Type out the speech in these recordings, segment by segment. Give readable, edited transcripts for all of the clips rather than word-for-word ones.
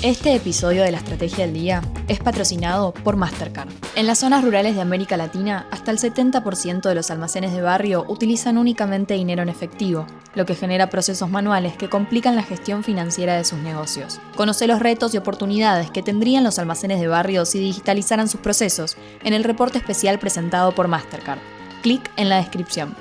Este episodio de la Estrategia del Día es patrocinado por Mastercard. En las zonas rurales de América Latina, hasta el 70% de los almacenes de barrio utilizan únicamente dinero en efectivo, lo que genera procesos manuales que complican la gestión financiera de sus negocios. Conoce los retos y oportunidades que tendrían los almacenes de barrio si digitalizaran sus procesos en el reporte especial presentado por Mastercard. Clic en la descripción.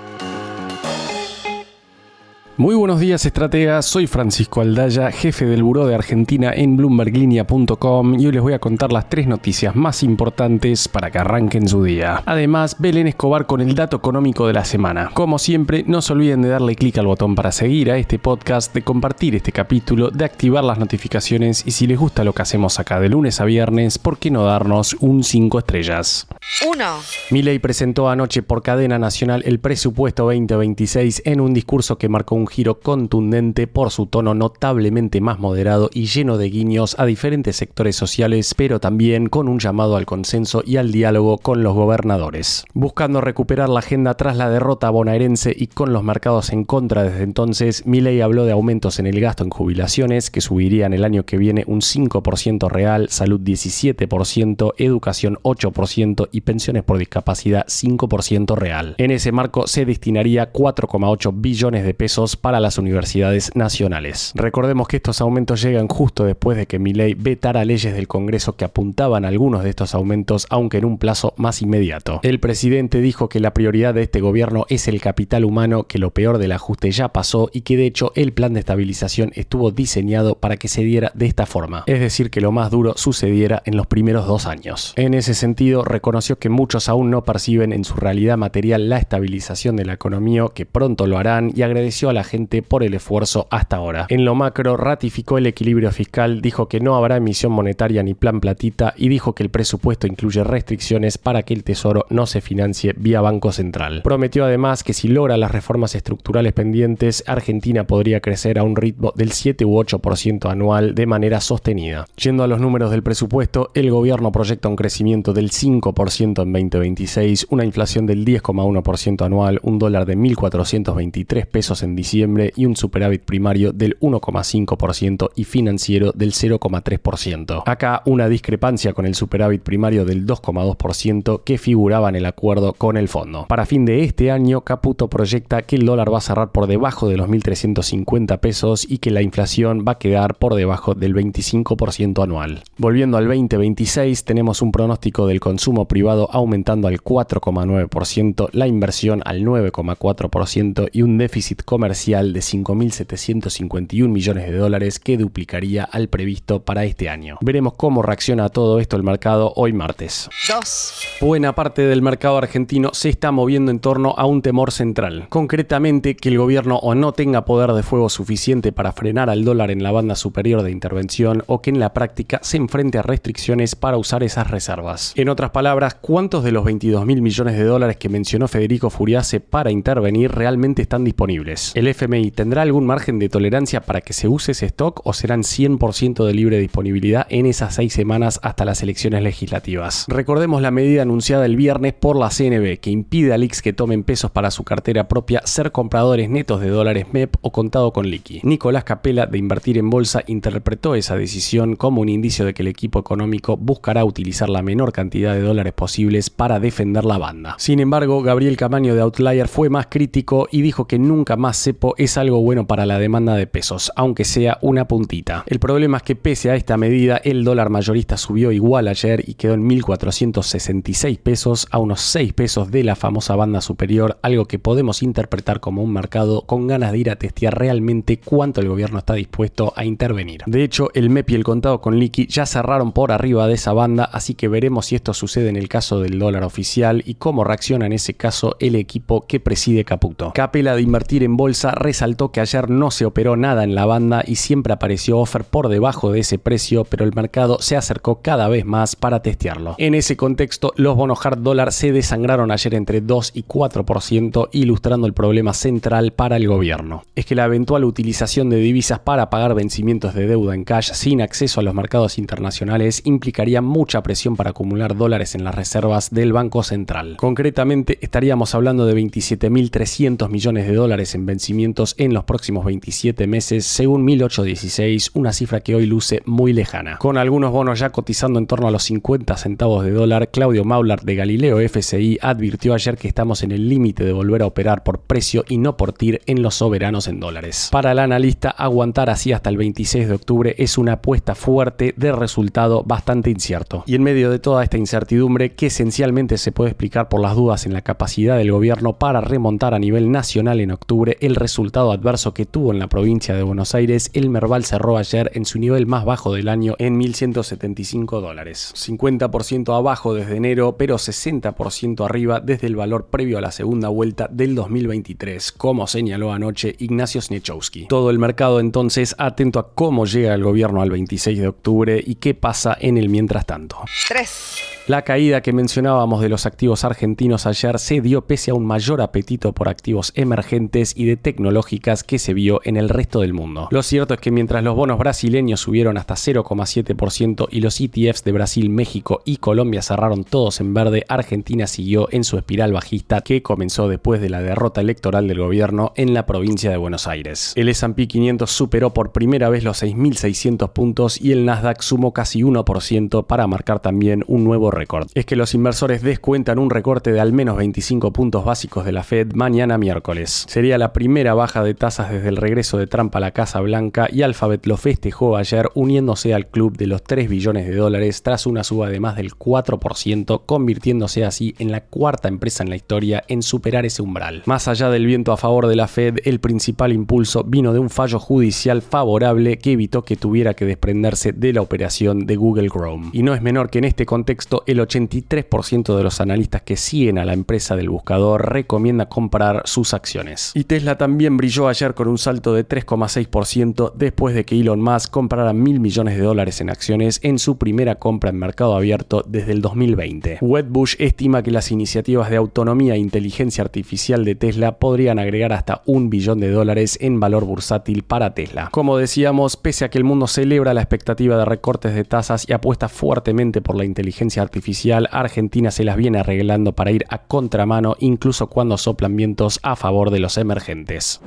Muy buenos días, estrategas. Soy Francisco Aldaya, jefe del buró de Argentina en BloombergLinea.com, y hoy les voy a contar las 3 noticias más importantes para que arranquen su día. Además, Belén Escobar con el dato económico de la semana. Como siempre, no se olviden de darle clic al botón para seguir a este podcast, de compartir este capítulo, de activar las notificaciones y si les gusta lo que hacemos acá de lunes a viernes, ¿por qué no darnos un 5 estrellas? 1. Milei presentó anoche por cadena nacional el presupuesto 2026 en un discurso que marcó un giro contundente por su tono notablemente más moderado y lleno de guiños a diferentes sectores sociales, pero también con un llamado al consenso y al diálogo con los gobernadores. Buscando recuperar la agenda tras la derrota bonaerense y con los mercados en contra desde entonces, Milei habló de aumentos en el gasto en jubilaciones, que subirían el año que viene un 5% real, salud 17%, educación 8% y pensiones por discapacidad 5% real. En ese marco se destinaría 4,8 billones de pesos para las universidades nacionales. Recordemos que estos aumentos llegan justo después de que Milei vetara leyes del Congreso que apuntaban a algunos de estos aumentos, aunque en un plazo más inmediato. El presidente dijo que la prioridad de este gobierno es el capital humano, que lo peor del ajuste ya pasó y que de hecho el plan de estabilización estuvo diseñado para que se diera de esta forma, es decir, que lo más duro sucediera en los primeros 2 años. En ese sentido, reconoció que muchos aún no perciben en su realidad material la estabilización de la economía, que pronto lo harán, y agradeció a la gente por el esfuerzo hasta ahora. En lo macro, ratificó el equilibrio fiscal, dijo que no habrá emisión monetaria ni plan platita y dijo que el presupuesto incluye restricciones para que el tesoro no se financie vía Banco Central. Prometió además que si logra las reformas estructurales pendientes, Argentina podría crecer a un ritmo del 7 u 8% anual de manera sostenida. Yendo a los números del presupuesto, el gobierno proyecta un crecimiento del 5% en 2026, una inflación del 10,1% anual, un dólar de 1.423 pesos en diciembre y un superávit primario del 1,5% y financiero del 0,3%. Acá una discrepancia con el superávit primario del 2,2% que figuraba en el acuerdo con el fondo. Para fin de este año, Caputo proyecta que el dólar va a cerrar por debajo de los 1.350 pesos y que la inflación va a quedar por debajo del 25% anual. Volviendo al 2026, tenemos un pronóstico del consumo privado aumentando al 4,9%, la inversión al 9,4% y un déficit comercial de 5.751 millones de dólares que duplicaría al previsto para este año. Veremos cómo reacciona a todo esto el mercado hoy martes. 2. Buena parte del mercado argentino se está moviendo en torno a un temor central, concretamente que el gobierno o no tenga poder de fuego suficiente para frenar al dólar en la banda superior de intervención o que en la práctica se enfrente a restricciones para usar esas reservas. En otras palabras, ¿cuántos de los 22.000 millones de dólares que mencionó Federico Furiase para intervenir realmente están disponibles? ¿El FMI tendrá algún margen de tolerancia para que se use ese stock o serán 100% de libre disponibilidad en esas 6 semanas hasta las elecciones legislativas? Recordemos la medida anunciada el viernes por la CNB que impide a LIX que tomen pesos para su cartera propia ser compradores netos de dólares MEP o contado con liqui. Nicolás Capela, de Invertir en Bolsa, interpretó esa decisión como un indicio de que el equipo económico buscará utilizar la menor cantidad de dólares posibles para defender la banda. Sin embargo, Gabriel Camaño de Outlier fue más crítico y dijo que nunca más cepo es algo bueno para la demanda de pesos, aunque sea una puntita. El problema es que pese a esta medida, el dólar mayorista subió igual ayer y quedó en 1.466 pesos, a unos 6 pesos de la famosa banda superior, algo que podemos interpretar como un mercado con ganas de ir a testear realmente cuánto el gobierno está dispuesto a intervenir. De hecho, el MEP y el contado con liqui ya cerraron por arriba de esa banda, así que veremos si esto sucede en el caso del dólar oficial y cómo reacciona en ese caso el equipo que preside Caputo. Capela, de Invertir en Bolsa, resaltó que ayer no se operó nada en la banda y siempre apareció offer por debajo de ese precio, pero el mercado se acercó cada vez más para testearlo. En ese contexto, los bonos hard dólar se desangraron ayer entre 2 y 4%, ilustrando el problema central para el gobierno. Es que la eventual utilización de divisas para pagar vencimientos de deuda en cash sin acceso a los mercados internacionales implicaría mucha presión para acumular dólares en las reservas del Banco Central. Concretamente, estaríamos hablando de 27.300 millones de dólares en vencimientos vencimientos en los próximos 27 meses, según 1816, una cifra que hoy luce muy lejana. Con algunos bonos ya cotizando en torno a los 50 centavos de dólar, Claudio Maulard de Galileo FCI advirtió ayer que estamos en el límite de volver a operar por precio y no por TIR en los soberanos en dólares. Para el analista, aguantar así hasta el 26 de octubre es una apuesta fuerte de resultado bastante incierto. Y en medio de toda esta incertidumbre, que esencialmente se puede explicar por las dudas en la capacidad del gobierno para remontar a nivel nacional en octubre el resultado adverso que tuvo en la provincia de Buenos Aires, el Merval cerró ayer en su nivel más bajo del año en $1.175. 50% abajo desde enero, pero 60% arriba desde el valor previo a la segunda vuelta del 2023, como señaló anoche Ignacio Snechowski. Todo el mercado entonces atento a cómo llega el gobierno al 26 de octubre y qué pasa en el mientras tanto. 3. La caída que mencionábamos de los activos argentinos ayer se dio pese a un mayor apetito por activos emergentes y de tecnológicas que se vio en el resto del mundo. Lo cierto es que mientras los bonos brasileños subieron hasta 0,7% y los ETFs de Brasil, México y Colombia cerraron todos en verde, Argentina siguió en su espiral bajista que comenzó después de la derrota electoral del gobierno en la provincia de Buenos Aires. El S&P 500 superó por primera vez los 6.600 puntos y el Nasdaq sumó casi 1% para marcar también un nuevo récord. Es que los inversores descuentan un recorte de al menos 25 puntos básicos de la Fed mañana miércoles. Sería la primera baja de tasas desde el regreso de Trump a la Casa Blanca y Alphabet lo festejó ayer uniéndose al club de los $3 billones tras una suba de más del 4%, convirtiéndose así en la cuarta empresa en la historia en superar ese umbral. Más allá del viento a favor de la Fed, el principal impulso vino de un fallo judicial favorable que evitó que tuviera que desprenderse de la operación de Google Chrome. Y no es menor que en este contexto el 83% de los analistas que siguen a la empresa del buscador recomienda comprar sus acciones. Y Tesla también brilló ayer con un salto de 3,6% después de que Elon Musk comprara $1.000 millones en acciones en su primera compra en mercado abierto desde el 2020. Wedbush estima que las iniciativas de autonomía e inteligencia artificial de Tesla podrían agregar hasta $1 billón en valor bursátil para Tesla. Como decíamos, pese a que el mundo celebra la expectativa de recortes de tasas y apuesta fuertemente por la inteligencia artificial, Argentina se las viene arreglando para ir a contramano incluso cuando soplan vientos a favor de los emergentes.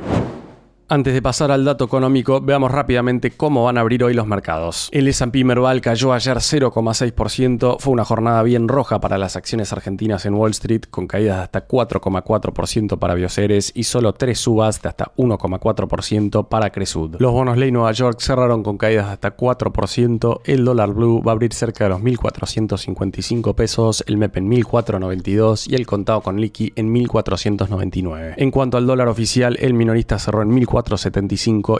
Antes de pasar al dato económico, veamos rápidamente cómo van a abrir hoy los mercados. El S&P Merval cayó ayer 0,6%, fue una jornada bien roja para las acciones argentinas en Wall Street, con caídas de hasta 4,4% para Bioceres y solo 3 subas de hasta 1,4% para Cresud. Los bonos ley Nueva York cerraron con caídas de hasta 4%, el dólar blue va a abrir cerca de los 1.455 pesos, el MEP en 1.492 y el contado con liqui en 1.499. En cuanto al dólar oficial, el minorista cerró en 1.475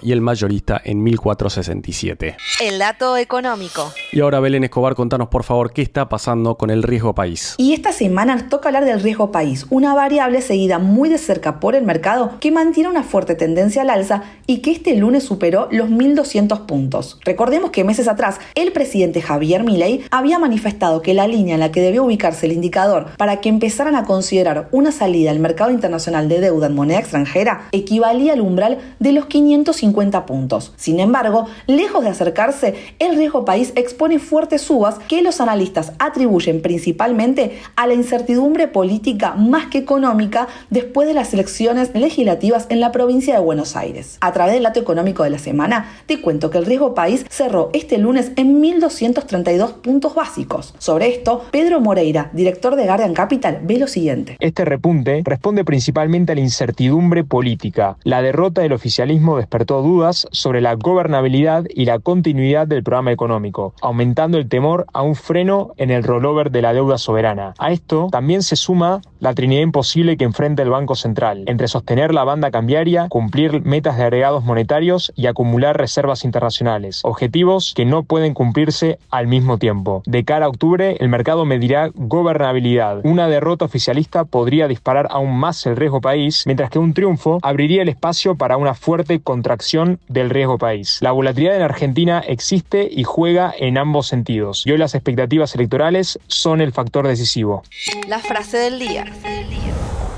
y el mayorista en 1.467. El dato económico. Y ahora, Belén Escobar, contanos por favor qué está pasando con el riesgo país. Y esta semana toca hablar del riesgo país, una variable seguida muy de cerca por el mercado que mantiene una fuerte tendencia al alza y que este lunes superó los 1.200 puntos. Recordemos que meses atrás el presidente Javier Milei había manifestado que la línea en la que debía ubicarse el indicador para que empezaran a considerar una salida al mercado internacional de deuda en moneda extranjera equivalía al umbral de los 550 puntos. Sin embargo, lejos de acercarse, el riesgo país expone fuertes subas que los analistas atribuyen principalmente a la incertidumbre política más que económica después de las elecciones legislativas en la provincia de Buenos Aires. A través del dato económico de la semana, te cuento que el riesgo país cerró este lunes en 1.232 puntos básicos. Sobre esto, Pedro Moreira, director de Guardian Capital, ve lo siguiente. Este repunte responde principalmente a la incertidumbre política. La derrota del oficialismo despertó dudas sobre la gobernabilidad y la continuidad del programa económico, aumentando el temor a un freno en el rollover de la deuda soberana. A esto también se suma la trinidad imposible que enfrenta el Banco Central, entre sostener la banda cambiaria, cumplir metas de agregados monetarios y acumular reservas internacionales, objetivos que no pueden cumplirse al mismo tiempo. De cara a octubre, el mercado medirá gobernabilidad. Una derrota oficialista podría disparar aún más el riesgo país, mientras que un triunfo abriría el espacio para una fuerte contracción del riesgo país. La volatilidad en Argentina existe y juega en ambos sentidos, y hoy las expectativas electorales son el factor decisivo. La frase del día.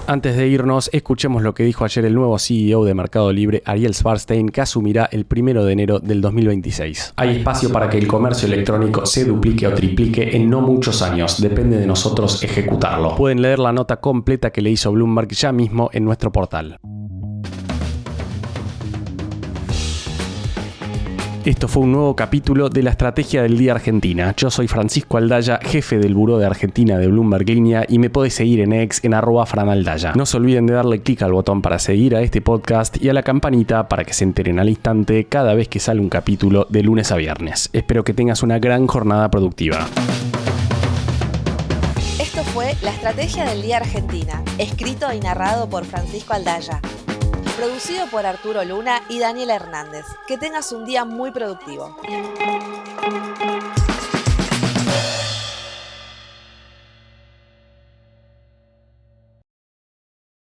Antes de irnos, escuchemos lo que dijo ayer el nuevo CEO de Mercado Libre, Ariel Szwarstein, que asumirá el 1 de enero del 2026. Hay espacio para que el comercio electrónico se duplique o triplique en no muchos años. Depende de nosotros ejecutarlo. Pueden leer la nota completa que le hizo Bloomberg ya mismo en nuestro portal. Esto fue un nuevo capítulo de la Estrategia del Día Argentina. Yo soy Francisco Aldaya, jefe del Buró de Argentina de Bloomberg Línea, y me podés seguir en X en @franaldaya. No se olviden de darle clic al botón para seguir a este podcast y a la campanita para que se enteren al instante cada vez que sale un capítulo de lunes a viernes. Espero que tengas una gran jornada productiva. Esto fue La Estrategia del Día Argentina, escrito y narrado por Francisco Aldaya. Producido por Arturo Luna y Daniela Hernández. Que tengas un día muy productivo.